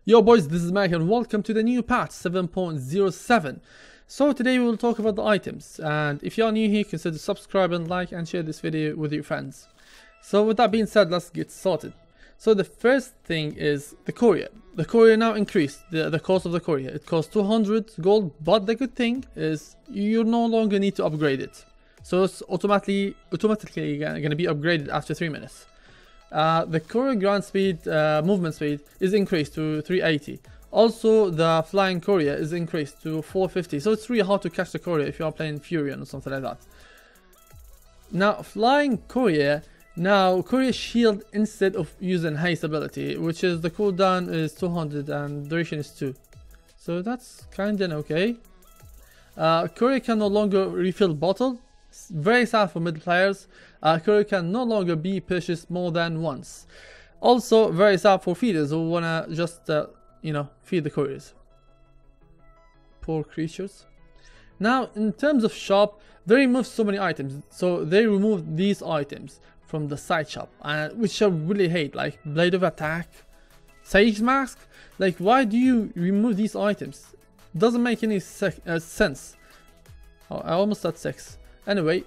Yo boys, this is Mike and welcome to the new patch 7.07. So today we will talk about the items, and if you are new here, consider subscribing, like and share this video with your friends. So with that being said, let's get started. So the first thing is the Courier. The Courier now increased the cost of the Courier. It costs 200 gold, but the good thing is you no longer need to upgrade it. So it's automatically going to be upgraded after 3 minutes. The Courier ground speed, movement speed is increased to 380. Also, the flying Courier is increased to 450. So it's really hard to catch the Courier if you are playing Furion or something like that. Now, flying Courier, Courier shield instead of using haste ability, which is the cooldown is 200 and duration is 2. So that's kinda okay. Courier can no longer refill bottle. Very sad for mid players. Courier can no longer be purchased more than once. Also very sad for feeders who wanna just feed the couriers. Poor creatures. Now in terms of shop, they removed so many items. So they removed these items from the side shop, which I really hate, like Blade of Attack, Sage Mask. Like, why do you remove these items? Doesn't make any sense. Oh, I almost said 6. Anyway,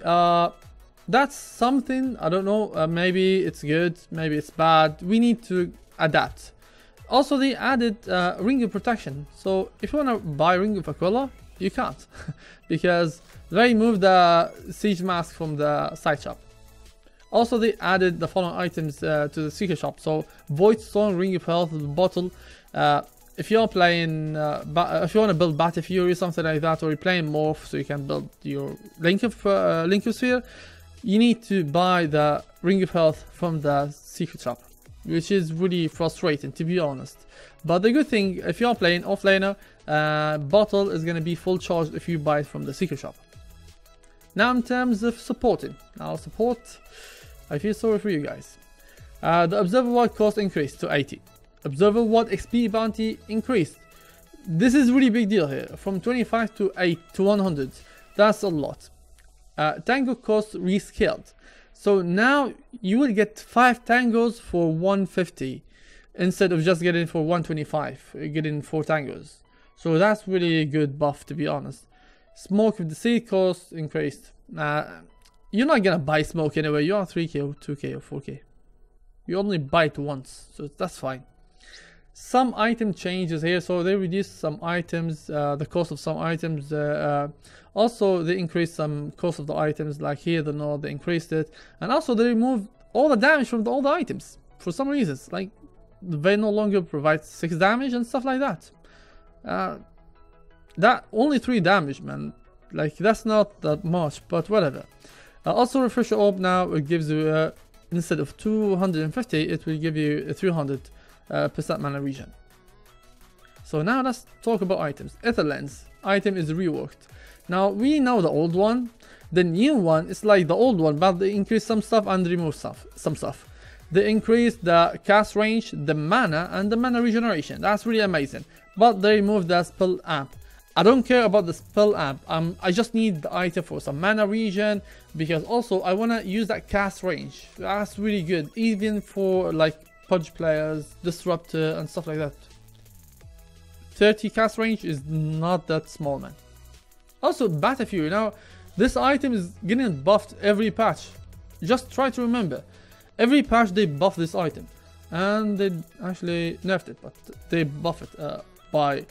that's something, I don't know, maybe it's good, maybe it's bad. We need to adapt. Also, they added Ring of Protection. So if you want to buy Ring of Aquila, you can't. Because they moved the Siege Mask from the side shop. Also, they added the following items to the secret shop. So Void Stone, Ring of Health, Bottle. If you're playing, if you want to build Battle Fury or something like that, or you're playing Morph so you can build your Link of Sphere, you need to buy the Ring of Health from the secret shop, which is really frustrating, to be honest. But the good thing, if you're playing offlaner, Bottle is going to be full charged if you buy it from the secret shop. Now in terms of supporting, I feel sorry for you guys. The Observer Ward cost increased to 80. Observer Ward XP bounty increased. This is really big deal here, from 25 to 8 to 100. That's a lot. Tango cost rescaled. So now you will get 5 tangos for 150 instead of just getting for 125. You're getting 4 tangos. So that's really a good buff, to be honest. Smoke of the Sea cost increased. You're not gonna buy smoke anyway. You're on 3k or 2k or 4k. You only buy it once, so that's fine. Some item changes here, so they reduced some items, the cost of some items. Also, they increased some cost of the items, like here, they increased it. And also, they removed all the damage from all the items, for some reasons. Like, they no longer provide 6 damage and stuff like that. That only 3 damage, man. Like, that's not that much, but whatever. Also, Refresher Orb now, it gives you, instead of 250, it will give you a 300% mana regen. So now let's talk about items. Ether Lens item is reworked. Now we know the old one. The new one is like the old one, but they increase some stuff and remove some stuff. They increase the cast range, the mana, and the mana regeneration. That's really amazing. But they removed the spell amp. I don't care about the spell amp. I just need the item for some mana regen, because also I want to use that cast range. That's really good, even for like Pudge players, Disruptor and stuff like that. 30 cast range is not that small, man. Also, Battle Fury. Now, this item is getting buffed every patch. Just try to remember. Every patch they buff this item. And they actually nerfed it, but they buff it by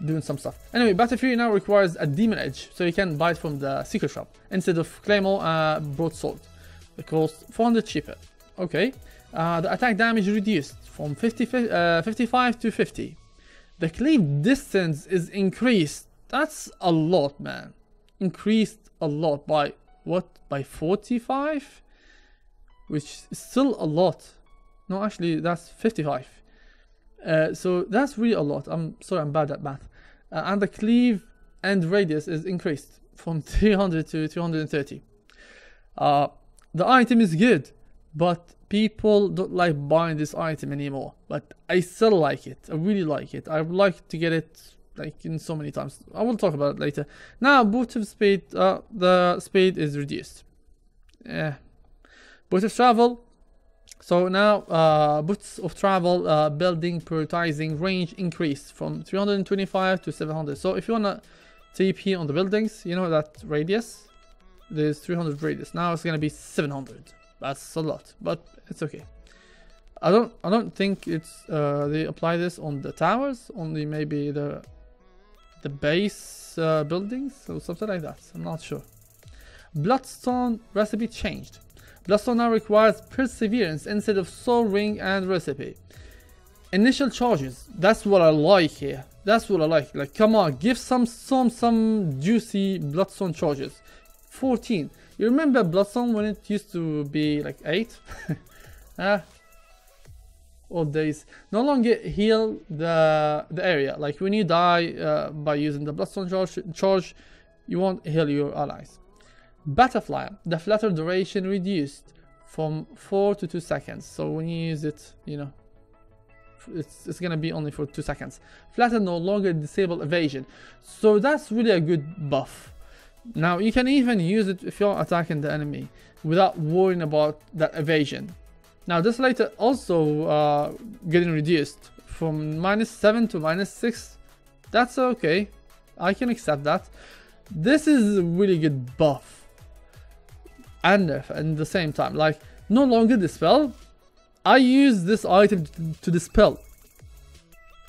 doing some stuff. Anyway, Battle Fury now requires a Demon Edge, so you can buy it from the secret shop instead of Claymore Broadsword. It costs 400 cheaper. Okay. The attack damage reduced from 55 to 50. The cleave distance is increased. That's a lot, man. Increased a lot by what? By 45? Which is still a lot. No, actually, that's 55. So that's really a lot. I'm sorry, I'm bad at math. And the cleave end radius is increased from 300 to 330. The item is good, but people don't like buying this item anymore. But I still like it. I really like it. I would like to get it like in so many times. I will talk about it later. Now, boot of speed, the speed is reduced. Boot of travel, So now boots of travel, building, prioritizing, range increased from 325 to 700. So if you wanna TP on the buildings, you know that radius, there's 300 radius. Now it's gonna be 700. That's a lot, but it's okay. I don't think it's they apply this on the towers, only maybe the base buildings or something like that. I'm not sure. Bloodstone recipe changed. Bloodstone now requires perseverance instead of soul ring and recipe. Initial charges. That's what I like here. That's what I like. Like, come on, give some juicy Bloodstone charges. 14. You remember Bloodstone when it used to be like 8? Old days. No longer heal the area. Like when you die by using the Bloodstone charge, you won't heal your allies. Butterfly. The flutter duration reduced from 4 to 2 seconds. So when you use it, you know, it's gonna be only for 2 seconds. Flutter no longer disable evasion. So that's really a good buff. Now you can even use it if you're attacking the enemy without worrying about that evasion. Now this later also getting reduced from -7 to -6. That's okay. I can accept that. This is a really good buff. And nerf at the same time. Like, no longer dispel. I use this item to dispel.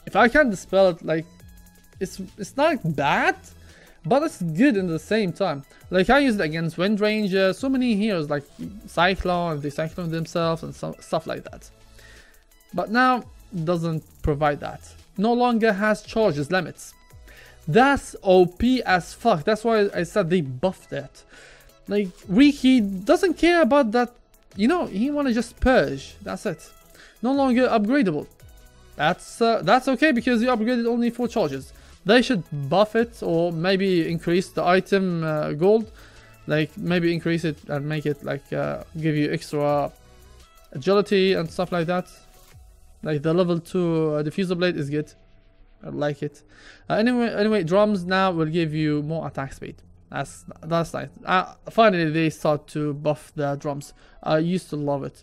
If I can't dispel it, like, it's not bad, but it's good in the same time. Like, I use it against Wind Ranger, so many heroes like Cyclone, they Cyclone themselves and stuff like that. But now doesn't provide that. No longer has charges limits. That's OP as fuck. That's why I said they buffed it. Like, Riki doesn't care about that. You know, he wanna just purge. That's it. No longer upgradable. That's okay because you upgraded only 4 charges. They should buff it or maybe increase the item gold. Like maybe increase it and make it like give you extra agility and stuff like that. Like the level 2 Diffusal Blade is good. I like it. Anyway, drums now will give you more attack speed. That's nice. Finally, they start to buff the drums. I used to love it.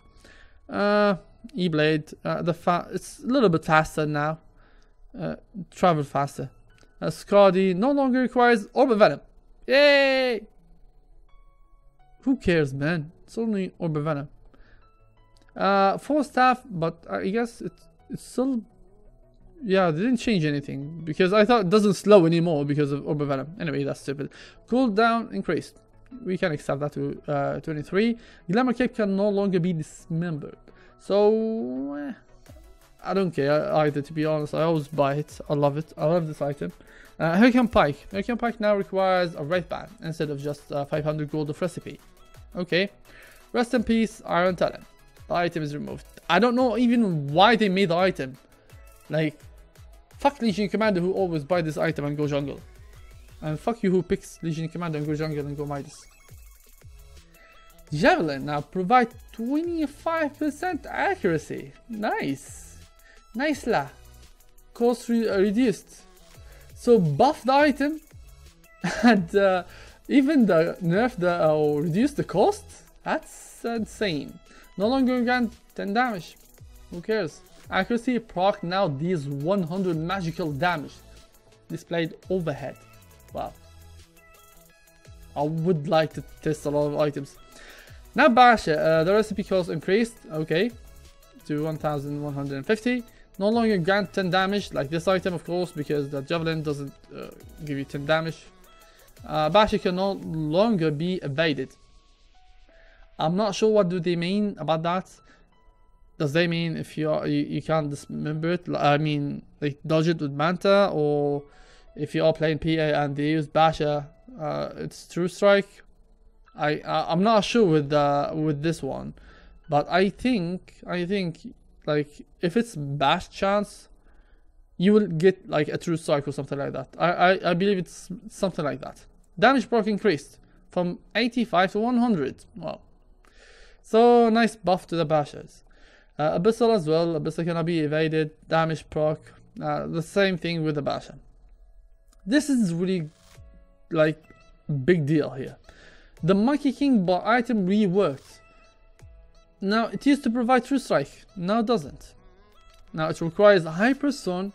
E-Blade, it's a little bit faster now. Travel faster. Scotti no longer requires Orb of Venom. Yay! Who cares, man? It's only Orb of Venom. 4 staff, but I guess it's still. Yeah, they didn't change anything because I thought it doesn't slow anymore because of Orb of Venom. Anyway, that's stupid. Cooldown increased. We can accept that to 23. Glamour Cape can no longer be dismembered. So I don't care either, to be honest. I always buy it. I love it. I love this item. Hurricane Pike. Hurricane Pike now requires a Wraith Band instead of just 500 gold of recipe. Okay. Rest in peace, Iron Talon. The item is removed. I don't know even why they made the item. Like, fuck Legion Commander who always buy this item and go jungle. And fuck you who picks Legion Commander and go jungle and go Midas. Javelin now provide 25% accuracy. Nice. Nice la. Cost reduced. So buff the item and even the nerf or reduce the cost. That's insane. No longer grant 10 damage. Who cares? Accuracy proc now deals 100 magical damage. Displayed overhead. Wow. I would like to test a lot of items. Now Basha, the recipe cost increased, okay, to 1150. No longer grant 10 damage like this item, of course, because the Javelin doesn't give you 10 damage. Basha can no longer be evaded. I'm not sure what do they mean about that. Does they mean if you can't dismember it? I mean, like dodge it with Manta, or if you are playing PA and they use Basha, it's True Strike. I'm not sure with this one, but I think like if it's Bash chance, you will get like a True Strike or something like that. I believe it's something like that. Damage proc increased from 85 to 100. Wow. So nice buff to the Bashers. Abyssal as well. Abyssal cannot be evaded. Damage proc. The same thing with the Basha. This is really like big deal here. The Monkey King item reworked. Now it used to provide True Strike, now it doesn't. Now it requires Hyper Stone,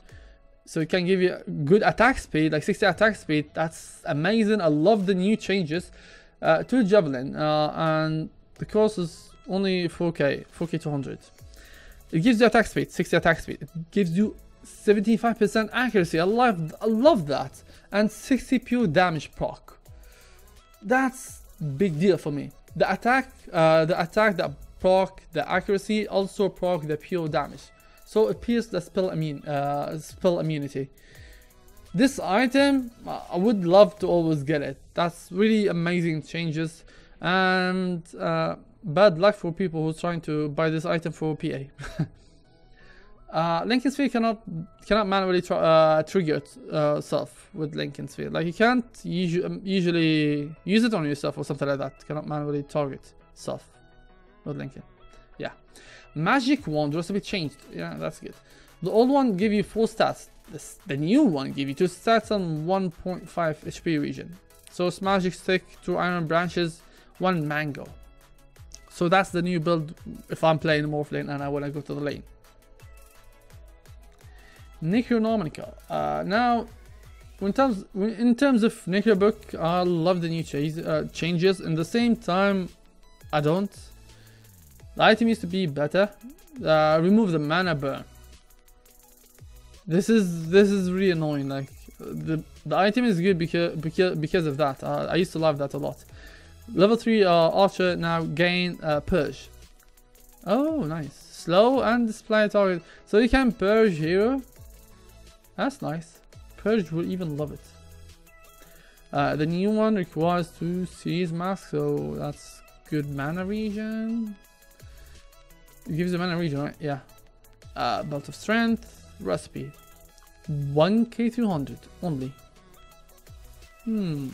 so it can give you good attack speed, like 60 attack speed. That's amazing. I love the new changes to Javelin, and the cost is only 4k 200. It gives you attack speed, 60 attack speed. It gives you 75% accuracy. I love that, and 60 pure damage proc. That's big deal for me. The attack, the proc, the accuracy, also proc the pure damage. So it pierces the spell immunity. This item, I would love to always get it. That's really amazing changes, and bad luck for people who's trying to buy this item for PA. Lincoln Sphere cannot manually trigger itself with Lincoln Sphere. Like you can't usually use it on yourself or something like that. Cannot manually target self with Lincoln. Yeah. Magic Wand recipe changed. Yeah, that's good. The old one give you 4 stats. The new one give you 2 stats on 1.5 HP region. So it's Magic Stick, 2 Iron Branches, 1 Mango. So that's the new build if I'm playing Morph Lane and I want to go to the lane. Necronomicon. Now, in terms of Necrobook, I love the new changes. In the same time, I don't. The item used to be better. Remove the mana burn. This is really annoying. Like the item is good because of that. I used to love that a lot. Level 3 Archer now gain Purge. Oh, nice. Slow and display target. So you can Purge hero. That's nice. Purge will even love it. The new one requires 2 Series Mask, so that's good mana region. It gives you mana region, right? Yeah. Belt of Strength, recipe. 1k 200 only. No,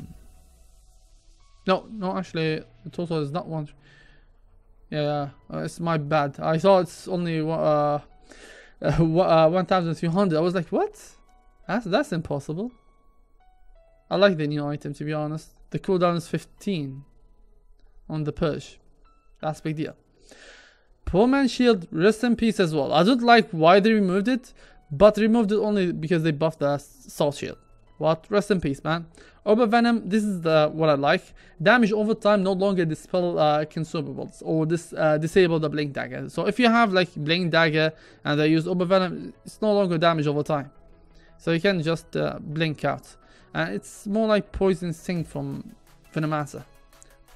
actually, the total is not 1. Yeah, it's my bad. I thought it's only 1,200. I was like, what? That's impossible. I like the new item, to be honest. The cooldown is 15 on the Purge. That's a big deal. Poor Man's Shield, rest in peace as well. I don't like why they removed it, but removed it only because they buffed the Salt Shield. What? Rest in peace, man. Orb Venom, this is what I like. Damage over time, no longer dispel consumables, or disable the Blink Dagger. So if you have like Blink Dagger and they use Orb Venom, it's no longer damage over time. So you can just blink out. It's more like Poison Sting from Venomancer.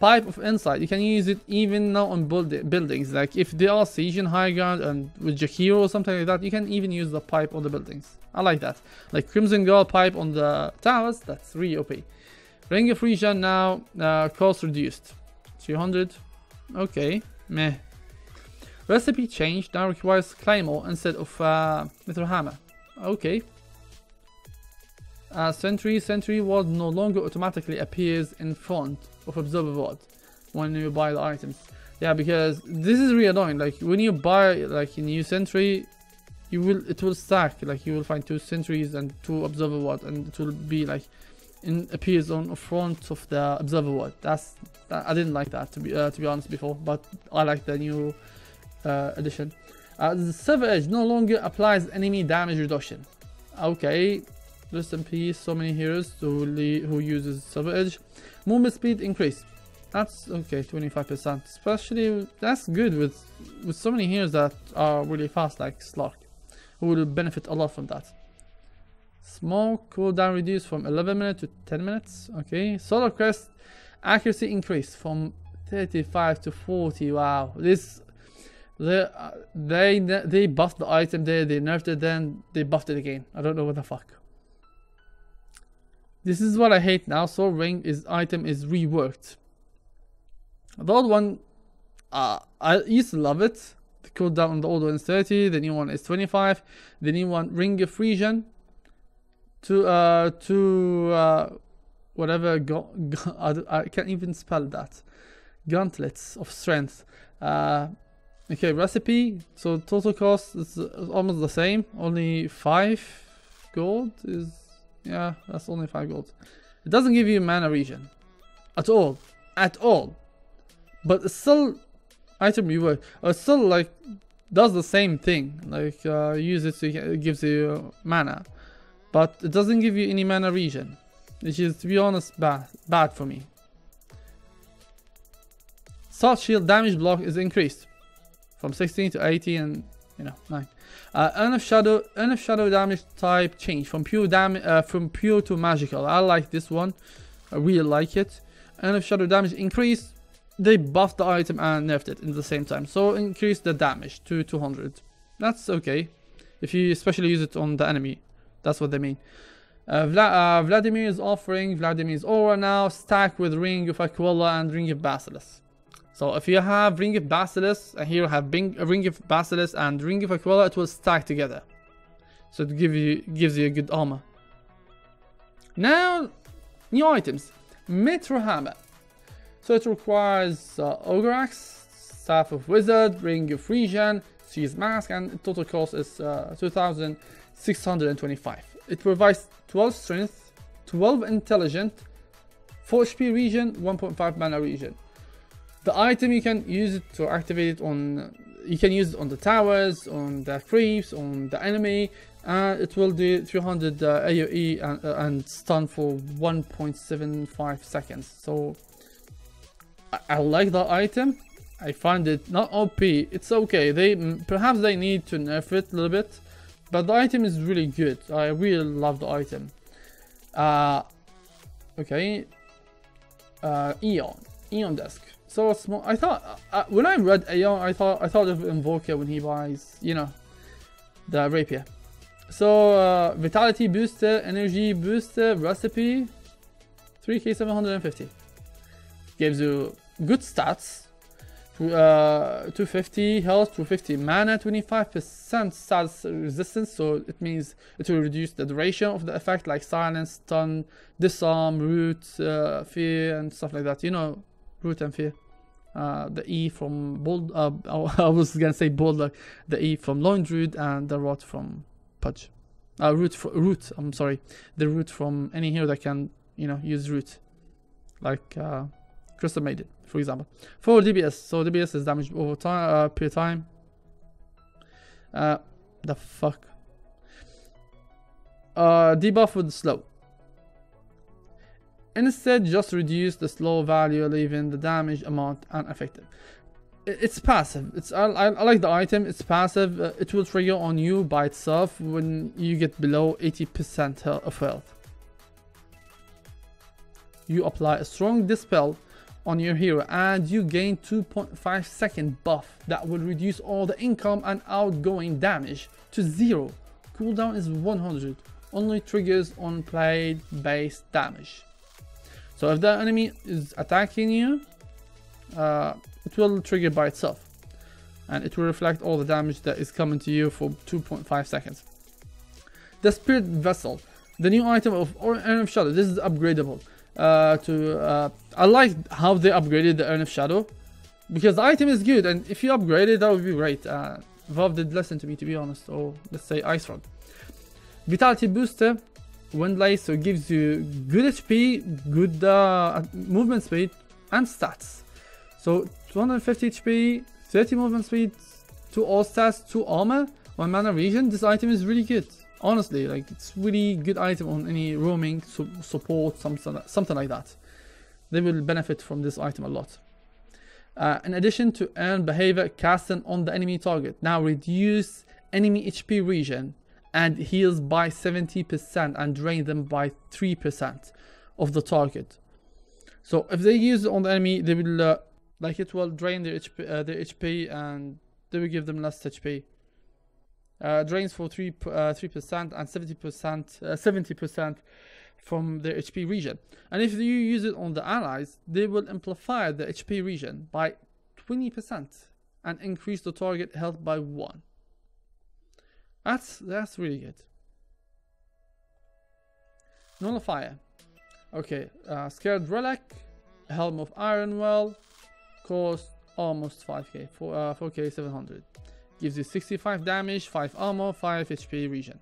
Pipe of Insight, you can use it even now on buildings. Like if they are sieging high ground and with Jakiro or something like that, you can even use the pipe on the buildings. I like that. Like Crimson Guard pipe on the towers, that's really OP. Ring of Regen now, cost reduced. 300. Okay, meh. Recipe change now requires Claymore instead of Meteor Hammer. Okay. Sentry Ward no longer automatically appears in front of Observer Ward when you buy the items. Yeah, because this is really annoying. Like when you buy like a new Sentry, it will stack. Like you will find 2 Sentries and 2 Observer Ward, and it will be like appears on the front of the Observer Ward. I didn't like that to be honest before, but I like the new addition. The Silver Edge no longer applies enemy damage reduction. Okay. Rest in peace, so many heroes who uses Silver Edge. Movement speed increase. That's okay, 25%. Especially, that's good with so many heroes that are really fast, like Slark, who will benefit a lot from that. Smoke cooldown reduced from 11 minutes to 10 minutes. Okay. Solar Crest accuracy increased from 35 to 40. Wow. They buffed the item there, they nerfed it, then they buffed it again. I don't know what the fuck. This is what I hate now. Soul Ring item is reworked. The old one, I used to love it. The cooldown on the old one is 30. The new one is 25. The new one, Ring of Regen. Whatever. I can't even spell that. Gauntlets of Strength. Okay, recipe. So total cost is almost the same. Only 5 gold is. Yeah, that's only 5 gold. It doesn't give you mana region at all, but it's still item rework. Still like does the same thing. Like use it, so it gives you mana, but it doesn't give you any mana regen, which is, to be honest, bad for me. Salt shield damage block is increased from 16 to 80 and 9. Urn of shadow damage type change from pure to magical. I like this one. I really like it. Urn of shadow damage increase. They buffed the item and nerfed it in the same time, so increase the damage to 200. That's okay if you especially use it on the enemy. That's what they mean. Vladimir is offering Vladimir's aura now, stacked with Ring of Aquila and Ring of Basilisk. So if you have Ring of Basilisk, and here you have Ring of Basilisk and Ring of Aquila, it will stack together. So it gives you a good armor. Now, new items. Metro Hammer. So it requires Ogre Axe, Staff of Wizard, Ring of Regen, Siege Mask, and total cost is 2,625. It provides 12 strength, 12 intelligent, 4 HP regen, 1.5 mana regen. The item you can use it to activate it on. You can use it on the towers, on the creeps, on the enemy, and it will do 300 AoE and stun for 1.75 seconds. So I like the item. I find it not OP. It's okay. Perhaps they need to nerf it a little bit, but the item is really good. I really love the item. Okay. Aeon Disk. So small. I thought when I read Aeon, I thought of Invoker when he buys, the rapier. So vitality booster, energy booster, recipe, 3k 750. Gives you good stats. 250 health, 250 mana, 25% status resistance. So it means it will reduce the duration of the effect, like silence, stun, disarm, root, fear, and stuff like that. Root and fear. The E from bold. I was gonna say bold. The E from Lone Druid and the Rot from Pudge. Root. I'm sorry. The root from any hero that can use root, like Crystal Maiden, for example. For DBS, so DBS is damage over time per time. The fuck. Debuff with slow. Instead, just reduce the slow value, leaving the damage amount unaffected. It's passive. I like the item. It's passive. It will trigger on you by itself when you get below 80% of health. You apply a strong dispel on your hero and you gain 2.5 second buff that will reduce all the income and outgoing damage to 0. Cooldown is 100. Only triggers on blade based damage. So if the enemy is attacking you, it will trigger by itself, and it will reflect all the damage that is coming to you for 2.5 seconds. The Spirit Vessel, the new item of Urn of Shadow. This is upgradable. I like how they upgraded the Urn of Shadow, because the item is good, and if you upgrade it, that would be great. Valve did listen to me, to be honest, or let's say Ice Rod. Vitality Booster, Windlace, so it gives you good HP, good movement speed, and stats. So 250 HP, 30 movement speed, 2 all stats, 2 armor, 1 mana regen. This item is really good. Honestly, like, it's really good item on any roaming support, something like that. They will benefit from this item a lot. In addition to earn behavior casting on the enemy target, now reduce enemy HP regen and heals by 70% and drain them by 3% of the target. So if they use it on the enemy, they will it will drain their HP and they will give them less HP. Drains for 3% and 70% from their HP regen. And if you use it on the allies, they will amplify the HP regen by 20% and increase the target health by 1. That's really good. Nullifier. Okay, Scared Relic, Helm of Ironwell, cost almost 5k, 4k 700. Gives you 65 damage, 5 armor, 5 HP regen.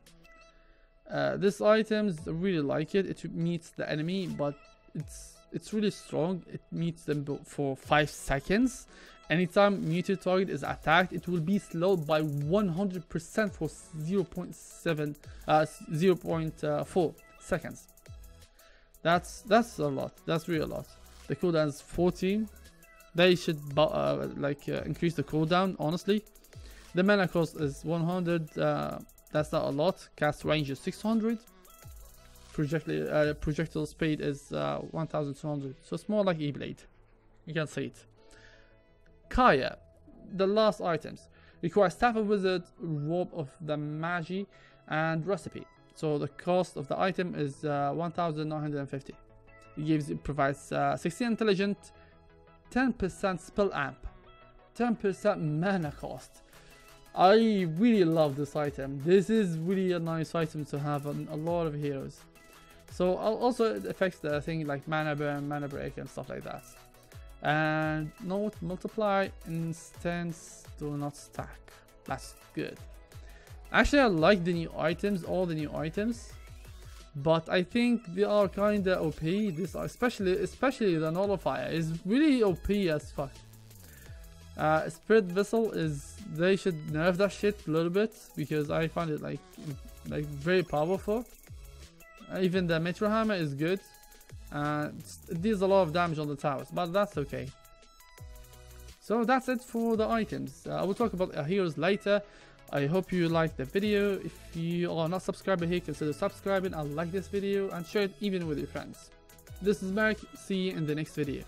This item, I really like it. It meets the enemy, but it's really strong. It meets them for 5 seconds, Anytime muted target is attacked, it will be slowed by 100% for 0.4 seconds. That's a lot. That's really a lot. The cooldown is 14. They should increase the cooldown, honestly. The mana cost is 100. That's not a lot. Cast range is 600. Projectile speed is 1200. So it's more like E-Blade. You can see it. Kaya, the last items, require Staff of Wizard, Robe of the Magi, and Recipe. So the cost of the item is 1950. It provides 16 intelligent, 10% spell amp, 10% mana cost. I really love this item. This is really a nice item to have on a lot of heroes. So also it affects the thing like mana burn, mana break, and stuff like that. And note, multiply instants do not stack. That's good. Actually, I like the new items, all the new items, but I think they are kinda OP. This especially the Nullifier is really OP as fuck. Spirit Vessel they should nerf that shit a little bit, because I find it like very powerful. Even the Metro Hammer is good. It deals a lot of damage on the towers, but that's okay. So that's it for the items. I will talk about heroes later. I hope you liked the video. If you are not subscribed here, consider subscribing and like this video and share it even with your friends. This is Mark. See you in the next video.